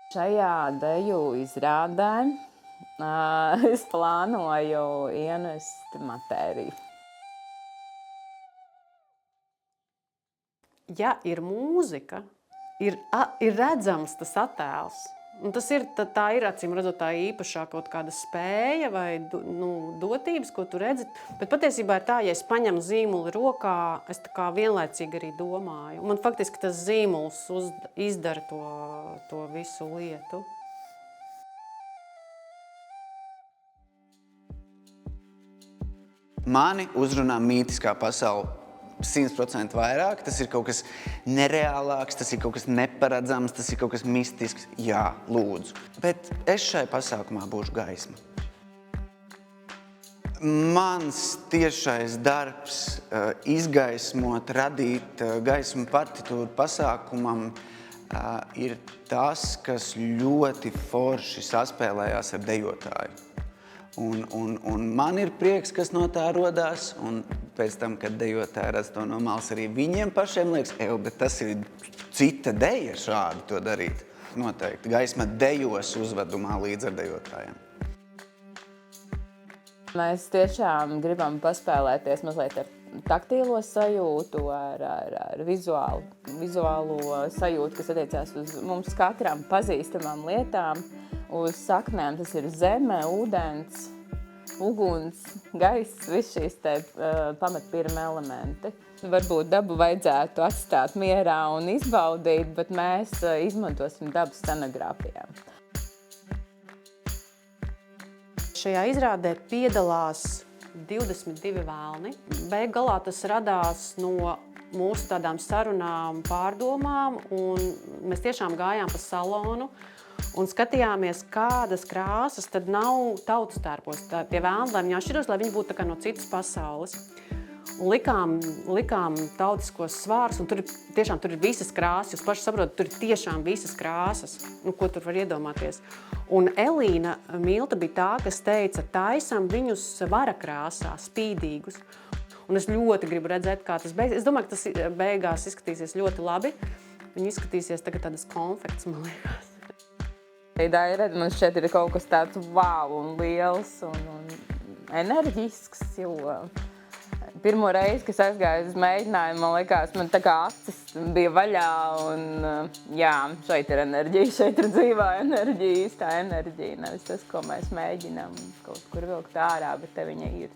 Šajā deju izrādē es plānoju ienest matēriju. Ja ir mūzika, ir redzams tas attēls. Un tā ir acīm redzot tā īpašā kaut kāda spēja vai dotības, ko tu redzi. Bet patiesībā ir tā, ja es paņemu zīmuli rokā, es tā kā vienlaicīgi arī domāju. Man faktiski tas zīmuls izdara to visu lietu. Mani uzrunā mītiskā pasaule 100% vairāk. Tas ir kaut kas nereālāks, tas ir kaut kas neparedzams, tas ir kaut kas mistisks. Jā, lūdzu. Bet es šai pasākumā būšu gaisma. Mans tiešais darbs izgaismot, radīt gaismu partitūru pasākumam ir tas, kas ļoti forši saspēlējās ar dejotāju. Un man ir prieks, kas no tā rodās, un pēc tam, kad dejotāji redz to no malas, arī viņiem pašiem liekas, bet tas ir cita deja šādi to darīt. Noteikti. Gaisma dejos uzvedumā līdz ar dejotājiem. Mēs tiešām gribam paspēlēties mazliet ar taktīlo sajūtu, ar vizuālo sajūtu, kas attiecās uz mums katram pazīstamām lietām. Uz saknēm tas ir zeme, ūdens, uguns, gaiss, viss šīs te pamatpirma elementi. Varbūt dabu vajadzētu atstāt mierā un izbaudīt, bet mēs izmantosim dabu scenogrāfijā. Šajā izrādē piedalās 22 velni. Beig galā tas radās no mūsu tādām sarunām, pārdomām, un mēs tiešām gājām pa salonu un skatījāmies, kādas krāsas tad nav tautas tērpos. Tie velni, lai viņi atšķiros, lai viņi būtu tā kā no citas pasaules. Un likām tautiskos svārus, un tur ir visas krāsas. Jūs paši saprotat, tur ir tiešām visas krāsas, ko tur var iedomāties. Un Elīna Milta bija tā, kas teica, taisam viņus vara krāsā, spīdīgus. Un es ļoti gribu redzēt, kā tas beigās. Es domāju, ka tas beigās izskatīsies ļoti labi. Viņi izskatīsies tagad tādas konfekts, man liekas. Man šķiet ir kaut kas tāds wow un liels un enerģisks, jo pirmo reizi, kad aizgāju uz mēģinājumu, man liekas, man tā kā acis bija vaļā un jā, šeit ir enerģija, šeit ir dzīvā enerģija, īstā enerģija, nevis tas, ko mēs mēģinām kaut kur vilkt ārā, bet te viņa ir.